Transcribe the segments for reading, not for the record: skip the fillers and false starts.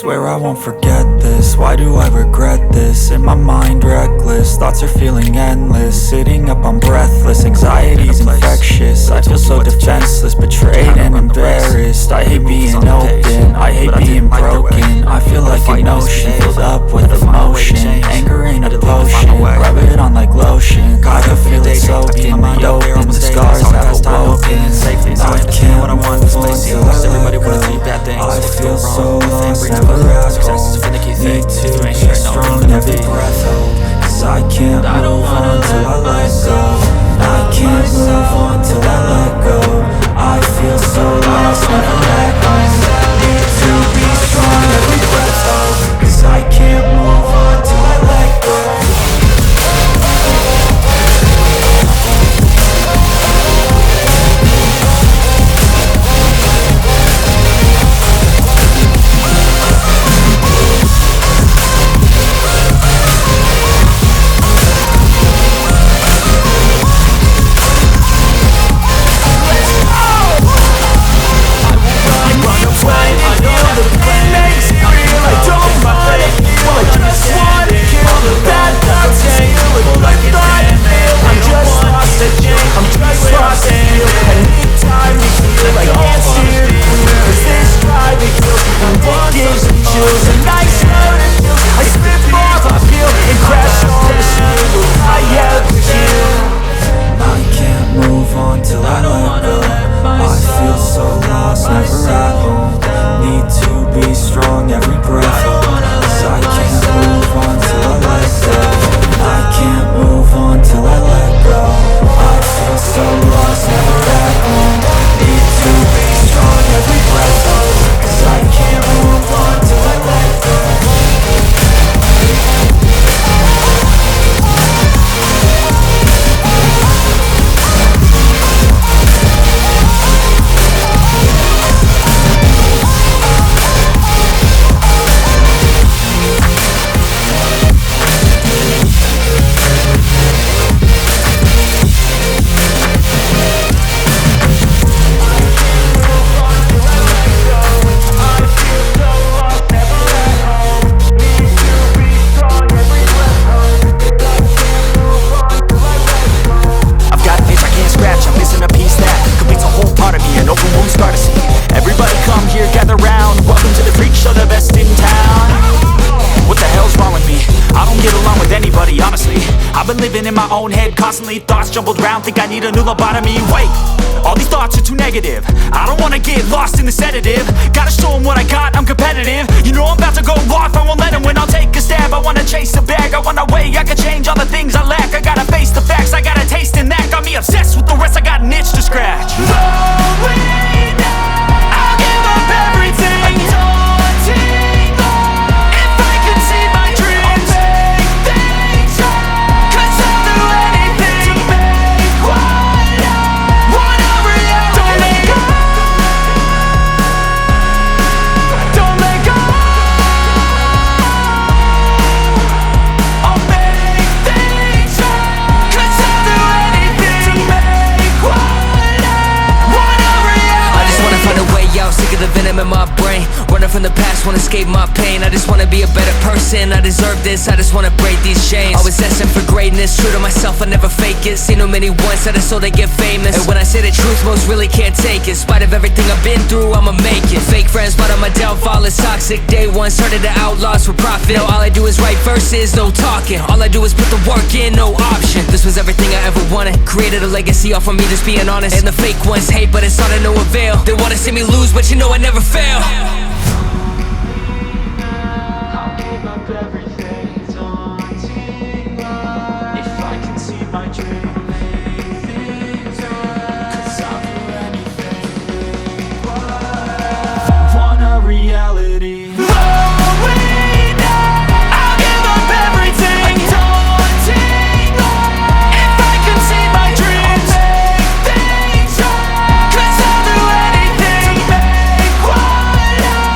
Swear I won't forget this, why do I regret this? In my mind reckless, thoughts are feeling endless. Sitting up, I'm breathless, anxiety's infectious. I feel so defenseless, betrayed and embarrassed. I hate being open, I hate being broken. I feel like an ocean, filled up with emotion. Anger ain't a potion, rub it on like lotion. I can feel it soaking me open, the scars have awoken. I can't move on till I feel so lost, never at home. Need to be strong, every breath hold. Cause I can't move on till I let go. I can't move on till I let go. I feel so lost, never at home. Need to be strong, every breath hold. Cause I can't move on till I let go. Living in my own head, constantly thoughts jumbled round. Think I need a new lobotomy. Wait, all these thoughts are too negative. I don't wanna get lost in the sedative. Gotta show them what I got, I'm competitive. You know I'm about to go off, I won't let them win. I'll take a stab, I wanna chase a bag. I wanna weigh, I can change all the things I lack. I gotta face the facts, I got a taste in that. Got me obsessed with the rest, I got an itch to scratch. Going down, I'll give up everything. Daunting thought, if I could see my dreams, make things right. 'Cause I'll do anything to make what I want a reality. Don't let go, don't let go. I'll make things right. 'Cause I'll do anything to make what I want a reality. I just wanna find a way out, sick of the venom in my brain. Running from the past, wanna escape my pain. I just wanna be a better person, I deserve this. I just wanna break these chains. Always asking for greatness, true to myself, I never fake it. Seen too many once, I just so they get famous. And when I say the truth, most really can't take it. In spite of everything I've been through, I'ma make it. Fake friends, but on my downfall is toxic. Day one, started the outlaws for profit. Now all I do is write verses, no talking. All I do is put the work in, no option. This was everything I ever wanted. Created a legacy off of me, just being honest. And the fake ones hate, but it's all to no avail. They wanna see me lose, but you know I never fail. I'll give up everything, daunting life. If I can see my dream, make things right. 'Cause I'll do anything, make what I want a reality. Going down, I'll give up everything. Daunting life, if I can see my dreams, make things right. 'Cause I'll do anything to make what I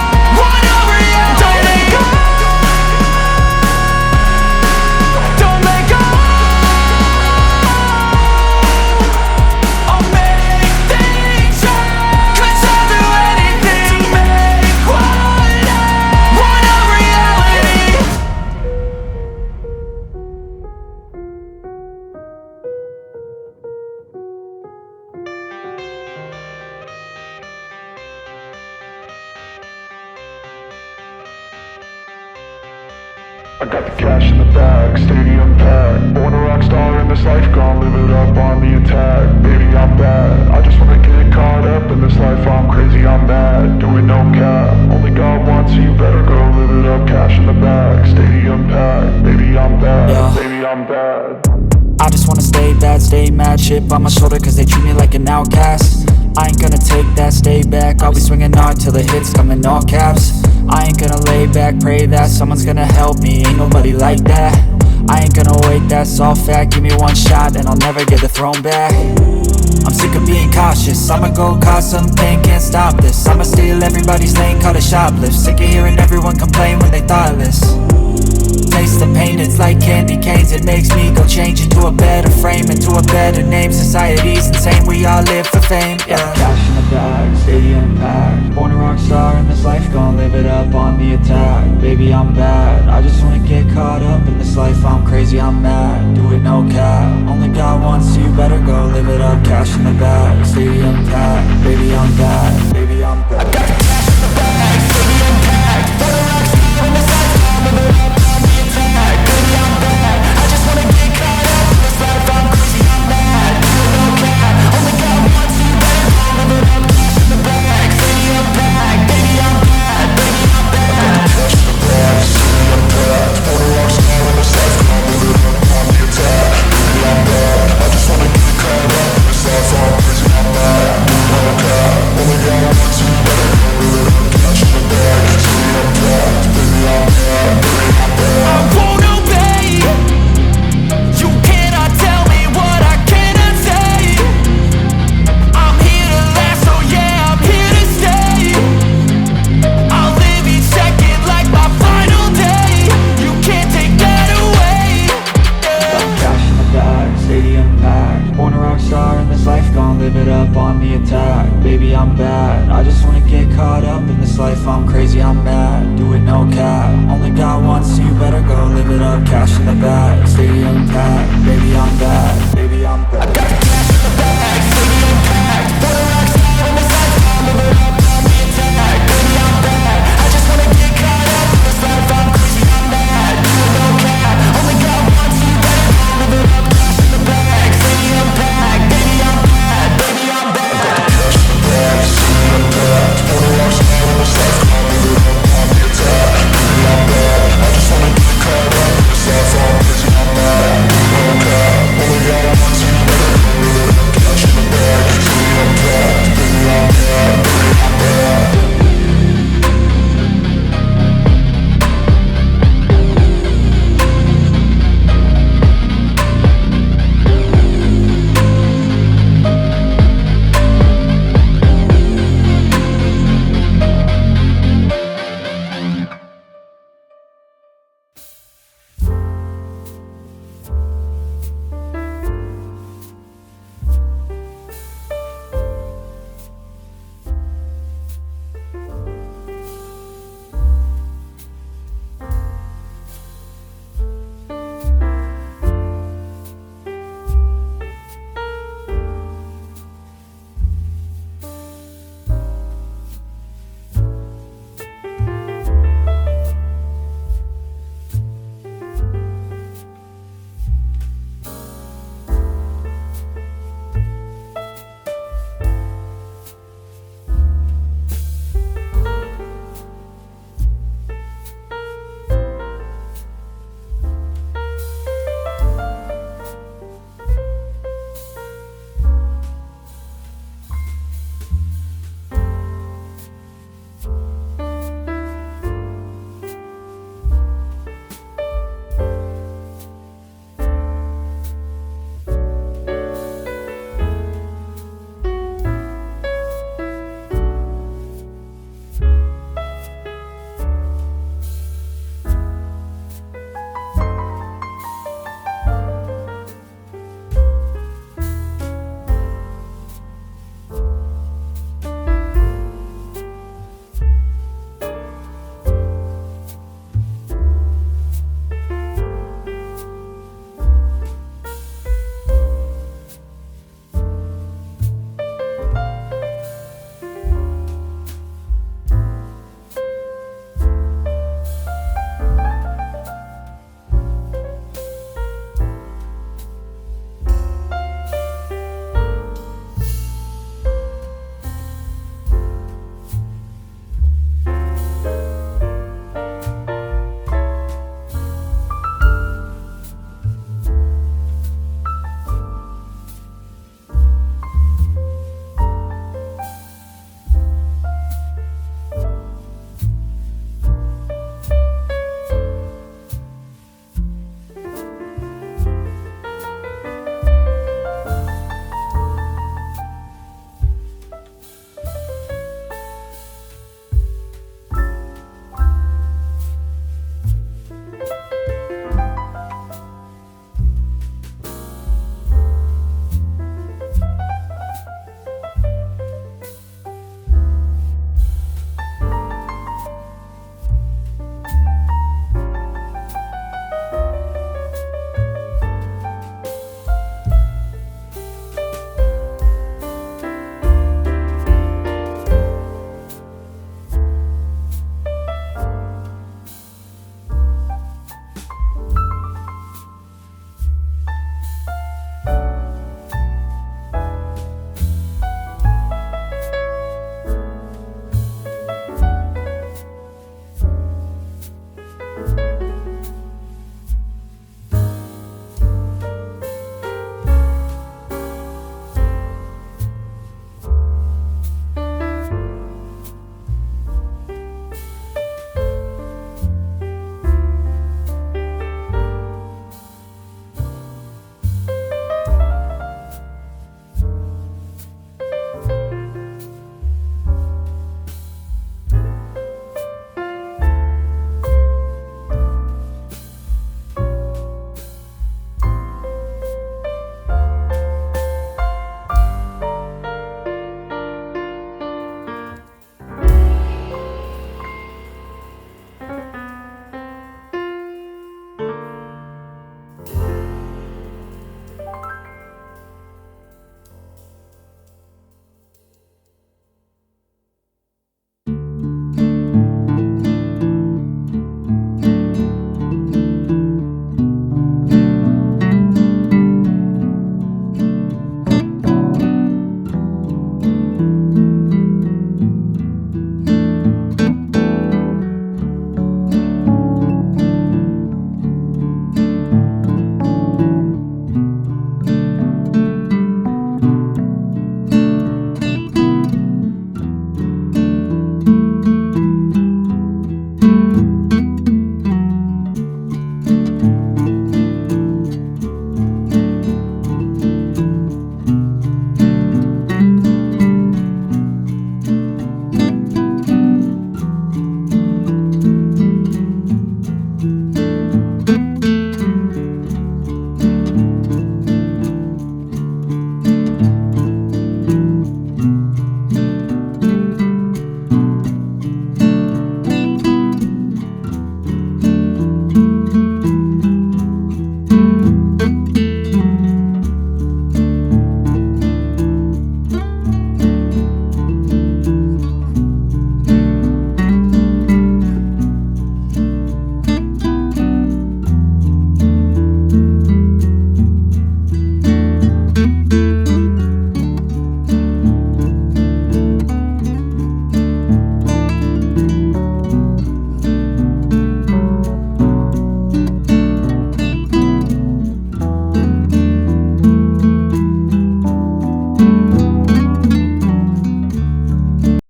I got the cash in the bag, stadium packed. Born a rock star in this life, gon' live it up on the attack. Baby, I'm bad, I just wanna get caught up in this life. I'm crazy, I'm mad, doing no cap. Only God wants you, better go live it up. Cash in the bag, stadium packed. Baby, I'm bad, Yeah. baby, I'm bad. I just wanna stay bad, stay mad. Chip on my shoulder cause they treat me like an outcast. I ain't gonna take that, stay back. I'll be swinging hard till the hits come in all caps. I ain't gonna lay back, pray that someone's gonna help me. Ain't nobody like that. I ain't gonna wait, that's all fact. Give me one shot and I'll never get the throne back. I'm sick of being cautious, I'ma go cause some pain, can't stop this. I'ma steal everybody's lane, call it shoplift. Sick of hearing everyone complain when they thoughtless. Taste the pain, it's like candy canes. It makes me go change into a better frame, into a better name. Society's insane, we all live for fame, yeah. Cash in the bag, stadium packed. Born a rock star in this life, gon' live it up on the attack. Baby, I'm bad, I just wanna get caught up in this life. I'm crazy, I'm mad, do it no cap. Only God wants you, better go live it up. Cash in the bag, stadium packed. Baby, I'm bad, baby, I'm bad. I got the cash in the bag, stadium packed. Born a rock star in this life, gon' live it up on the attack. Baby, I'm bad, I just wanna get caught up in this life. I'm crazy, I'm mad, do it no cap. Only God wants you, better go live it up. Cash in the bag, stadium packed. Baby, I'm bad, baby, I'm bad. Cash in the bag, stadium packed. Born a rock star in this life, gon' live it up on the attack. Baby, I'm bad, I just wanna get caught up in this life. I'm crazy, I'm mad, do it no cap. Only God wants you, better go live it up. Cash in the bag, stadium packed. Baby, I'm bad, baby, I'm bad. I won't obey. You cannot tell me what I cannot say. I'm here to last, so yeah, I'm here to stay. I'll live each second like my final day. You can't take that away, yeah. Cash in the bag, stadium packed. Born a rock star in this life, gon' live it up on the attack. Baby, I'm bad, I just wanna get caught up in this life. I'm crazy, I'm mad, do it no cap. Only God wants you, better go live it up. Cash in the bag, stadium packed. Baby, I'm bad, baby, I'm bad.